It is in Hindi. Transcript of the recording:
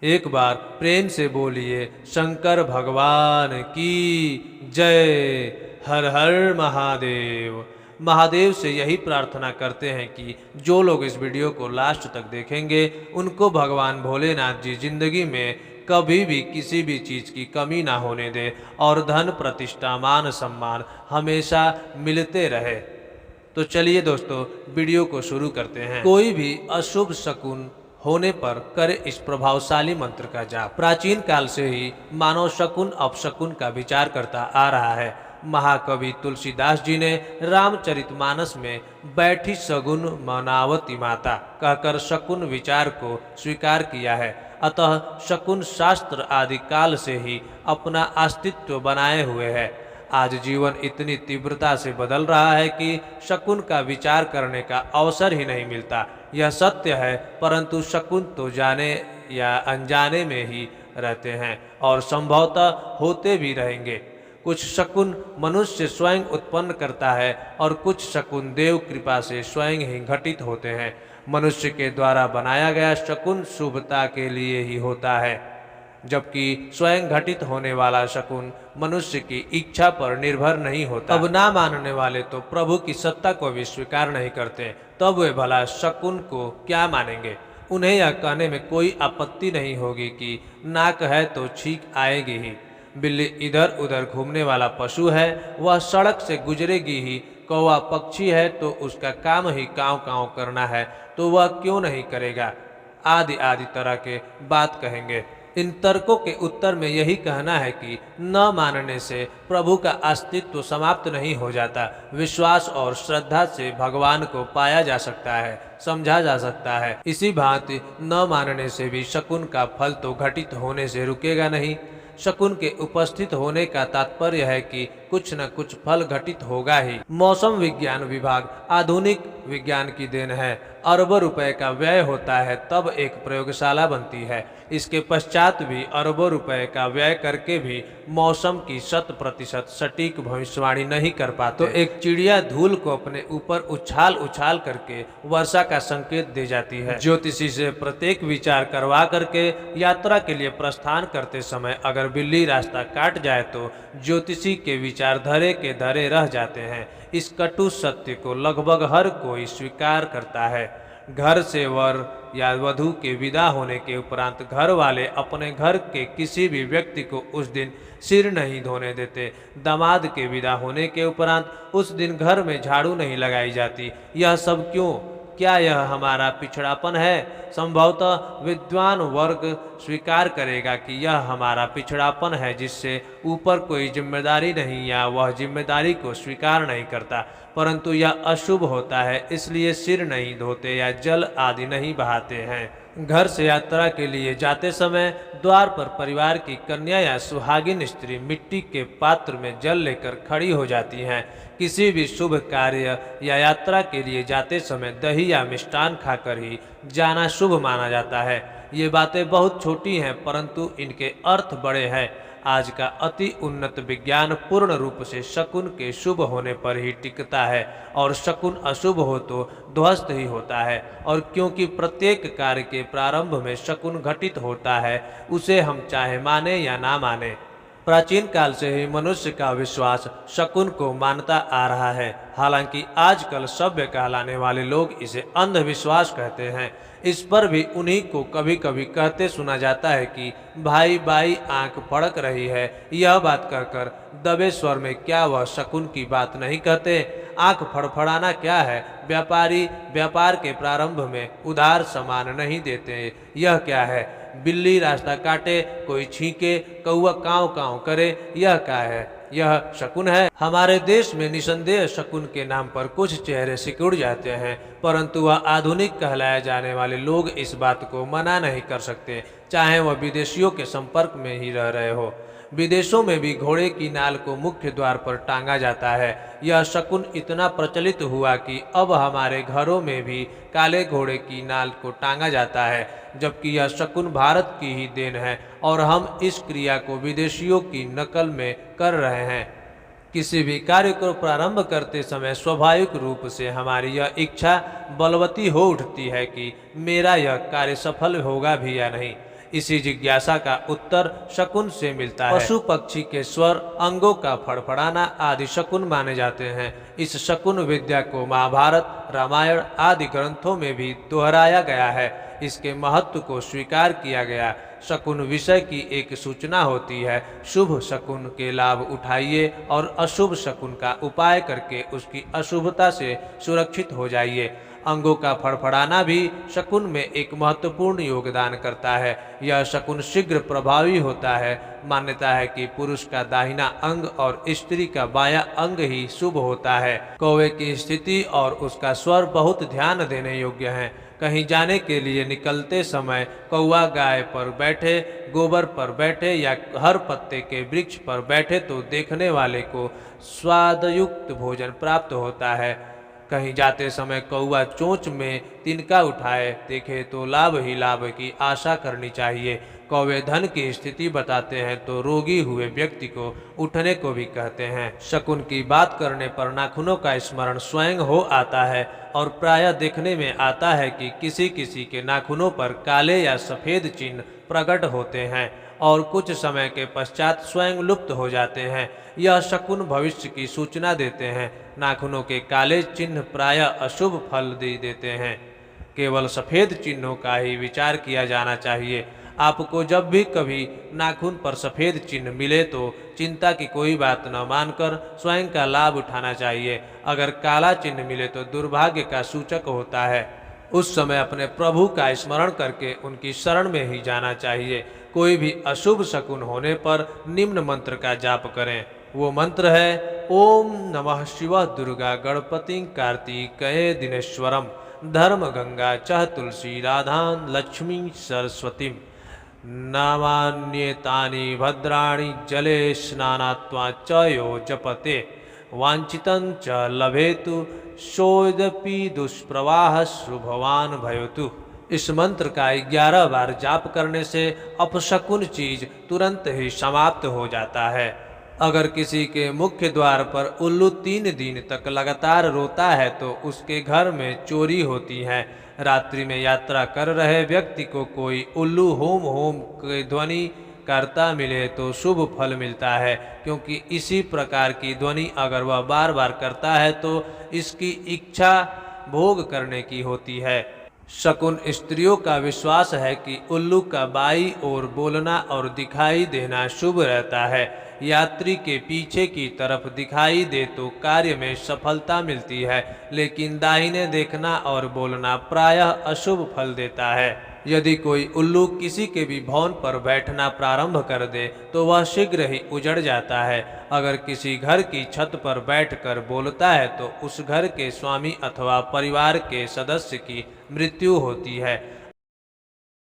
एक बार प्रेम से बोलिए शंकर भगवान की जय। हर हर महादेव। महादेव से यही प्रार्थना करते हैं कि जो लोग इस वीडियो को लास्ट तक देखेंगे उनको भगवान भोलेनाथ जी जिंदगी में कभी भी किसी भी चीज की कमी ना होने दे और धन प्रतिष्ठा मान सम्मान हमेशा मिलते रहे। तो चलिए दोस्तों वीडियो को शुरू करते हैं। कोई भी अशुभ शकुन होने पर करे इस प्रभावशाली मंत्र का जाप। प्राचीन काल से ही मानव शकुन अपशकुन का विचार करता आ रहा है। महाकवि तुलसीदास जी ने रामचरितमानस में बैठी सगुन मनावती माता कहकर शकुन विचार को स्वीकार किया है। अतः शकुन शास्त्र आदि काल से ही अपना अस्तित्व बनाए हुए है। आज जीवन इतनी तीव्रता से बदल रहा है कि शकुन का विचार करने का अवसर ही नहीं मिलता। यह सत्य है, परंतु शकुन तो जाने या अनजाने में ही रहते हैं और संभवतः होते भी रहेंगे। कुछ शकुन मनुष्य स्वयं उत्पन्न करता है और कुछ शकुन देव कृपा से स्वयं ही घटित होते हैं। मनुष्य के द्वारा बनाया गया शकुन शुभता के लिए ही होता है, जबकि स्वयं घटित होने वाला शकुन मनुष्य की इच्छा पर निर्भर नहीं होता। अब ना मानने वाले तो प्रभु की सत्ता को भी स्वीकार नहीं करते, तब वे भला शकुन को क्या मानेंगे। उन्हें यह कहने में कोई आपत्ति नहीं होगी कि नाक है तो छींक आएगी ही। बिल्ली इधर उधर घूमने वाला पशु है, वह सड़क से गुजरेगी ही। कौवा पक्षी है तो उसका काम ही कांव कांव करना है, तो वह क्यों नहीं करेगा। आदि आदि तरह के बात कहेंगे। इन तर्कों के उत्तर में यही कहना है कि न मानने से प्रभु का अस्तित्व समाप्त नहीं हो जाता। विश्वास और श्रद्धा से भगवान को पाया जा सकता है, समझा जा सकता है। इसी भांति न मानने से भी शकुन का फल तो घटित होने से रुकेगा नहीं। शकुन के उपस्थित होने का तात्पर्य है कि कुछ न कुछ फल घटित होगा ही। मौसम विज्ञान विभाग आधुनिक विज्ञान की देन है। अरबों रुपए का व्यय होता है तब एक प्रयोगशाला बनती है। इसके पश्चात भी अरबों रुपए का व्यय करके भी मौसम की 100% सटीक भविष्यवाणी नहीं कर पाते। तो एक चिड़िया धूल को अपने ऊपर उछाल उछाल करके वर्षा का संकेत दे जाती है। ज्योतिषी से प्रत्येक विचार करवा करके यात्रा के लिए प्रस्थान करते समय अगर बिल्ली रास्ता काट जाए तो ज्योतिषी के विचार धरे के धरे रह जाते हैं। इस कटु सत्य को लगभग हर कोई स्वीकार करता है। घर से वर या वधू के विदा होने के उपरांत घर वाले अपने घर के किसी भी व्यक्ति को उस दिन सिर नहीं धोने देते। दामाद के विदा होने के उपरांत उस दिन घर में झाड़ू नहीं लगाई जाती। यह सब क्यों? क्या यह हमारा पिछड़ापन है? संभवतः विद्वान वर्ग स्वीकार करेगा कि यह हमारा पिछड़ापन है, जिससे ऊपर कोई जिम्मेदारी नहीं या वह जिम्मेदारी को स्वीकार नहीं करता। परंतु यह अशुभ होता है, इसलिए सिर नहीं धोते या जल आदि नहीं बहाते हैं। घर से यात्रा के लिए जाते समय द्वार पर परिवार की कन्या या सुहागिन स्त्री मिट्टी के पात्र में जल लेकर खड़ी हो जाती हैं। किसी भी शुभ कार्य या यात्रा के लिए जाते समय दही या मिष्टान खाकर ही जाना शुभ माना जाता है। ये बातें बहुत छोटी हैं, परंतु इनके अर्थ बड़े हैं। आज का अति उन्नत विज्ञान पूर्ण रूप से शकुन के शुभ होने पर ही टिकता है और शकुन अशुभ हो तो ध्वस्त ही होता है। और क्योंकि प्रत्येक कार्य के प्रारंभ में शकुन घटित होता है, उसे हम चाहे माने या ना माने। प्राचीन काल से ही मनुष्य का विश्वास शकुन को मानता आ रहा है। हालांकि आजकल सभ्य कहलाने वाले लोग इसे अंधविश्वास कहते हैं। इस पर भी उन्हीं को कभी कभी कहते सुना जाता है कि भाई बाई आंख फड़क रही है। यह बात कहकर दबे स्वर में क्या वह शकुन की बात नहीं कहते? आंख फड़फड़ाना क्या है? व्यापारी व्यापार के प्रारंभ में उधार सामान नहीं देते, यह क्या है? बिल्ली रास्ता काटे, कोई छींके, कौवा कांव कांव करे, यह क्या है? यह शकुन है। हमारे देश में निसंदेह शकुन के नाम पर कुछ चेहरे सिकुड़ जाते हैं, परंतु वह आधुनिक कहलाए जाने वाले लोग इस बात को मना नहीं कर सकते, चाहे वह विदेशियों के संपर्क में ही रह रहे हो। विदेशों में भी घोड़े की नाल को मुख्य द्वार पर टांगा जाता है। यह शकुन इतना प्रचलित हुआ कि अब हमारे घरों में भी काले घोड़े की नाल को टांगा जाता है, जबकि यह शकुन भारत की ही देन है और हम इस क्रिया को विदेशियों की नकल में कर रहे हैं। किसी भी कार्य को प्रारंभ करते समय स्वाभाविक रूप से हमारी यह इच्छा बलवती हो उठती है कि मेरा यह कार्य सफल होगा भी या नहीं। इसी जिज्ञासा का उत्तर शकुन से मिलता है। पशु पक्षी के स्वर, अंगों का फड़फड़ाना आदि शकुन माने जाते हैं। इस शकुन विद्या को महाभारत, रामायण आदि ग्रंथों में भी दोहराया गया है। इसके महत्व को स्वीकार किया गया। शकुन विषय की एक सूचना होती है। शुभ शकुन के लाभ उठाइए और अशुभ शकुन का उपाय करके उसकी अशुभता से सुरक्षित हो जाइए। अंगों का फड़फड़ाना भी शकुन में एक महत्वपूर्ण योगदान करता है। यह शकुन शीघ्र प्रभावी होता है। मान्यता है कि पुरुष का दाहिना अंग और स्त्री का बायां अंग ही शुभ होता है। कौवे की स्थिति और उसका स्वर बहुत ध्यान देने योग्य हैं। कहीं जाने के लिए निकलते समय कौवा गाय पर बैठे, गोबर पर बैठे या हर पत्ते के वृक्ष पर बैठे तो देखने वाले को स्वादयुक्त भोजन प्राप्त होता है। कहीं जाते समय कौवा चोंच में तिनका उठाए देखे तो लाभ ही लाभ की आशा करनी चाहिए। कौवे धन की स्थिति बताते हैं तो रोगी हुए व्यक्ति को उठने को भी कहते हैं। शकुन की बात करने पर नाखूनों का स्मरण स्वयं हो आता है और प्रायः देखने में आता है कि किसी किसी के नाखूनों पर काले या सफेद चिन्ह प्रकट होते हैं और कुछ समय के पश्चात स्वयं लुप्त हो जाते हैं। यह शकुन भविष्य की सूचना देते हैं। नाखूनों के काले चिन्ह प्रायः अशुभ फल दे देते हैं। केवल सफेद चिन्हों का ही विचार किया जाना चाहिए। आपको जब भी कभी नाखून पर सफेद चिन्ह मिले तो चिंता की कोई बात न मानकर स्वयं का लाभ उठाना चाहिए। अगर काला चिन्ह मिले तो दुर्भाग्य का सूचक होता है। उस समय अपने प्रभु का स्मरण करके उनकी शरण में ही जाना चाहिए। कोई भी अशुभ शकुन होने पर निम्न मंत्र का जाप करें। वो मंत्र है ओम नमः शिव दुर्गा गणपति कार्तिकेय दिनेश्वरम धर्म गंगा चह तुलसी राधान लक्ष्मी सरस्वती नामान्येतानि भद्राणि जले स्नानात्वा च यो जपते वांछितं च लभेतु सोऽयदपि दुष्प्रवाह शुभवान भवतु। इस मंत्र का 11 बार जाप करने से अपशकुन चीज तुरंत ही समाप्त हो जाता है। अगर किसी के मुख्य द्वार पर उल्लू 3 दिन तक लगातार रोता है तो उसके घर में चोरी होती है। रात्रि में यात्रा कर रहे व्यक्ति को कोई उल्लू होम होम की ध्वनि करता मिले तो शुभ फल मिलता है, क्योंकि इसी प्रकार की ध्वनि अगर वह बार बार करता है तो इसकी इच्छा भोग करने की होती है। शकुन स्त्रियों का विश्वास है कि उल्लू का बाई ओर बोलना और दिखाई देना शुभ रहता है। यात्री के पीछे की तरफ दिखाई दे तो कार्य में सफलता मिलती है, लेकिन दाहिने देखना और बोलना प्रायः अशुभ फल देता है। यदि कोई उल्लू किसी के भी भवन पर बैठना प्रारंभ कर दे तो वह शीघ्र ही उजड़ जाता है। अगर किसी घर की छत पर बैठकर बोलता है तो उस घर के स्वामी अथवा परिवार के सदस्य की मृत्यु होती है।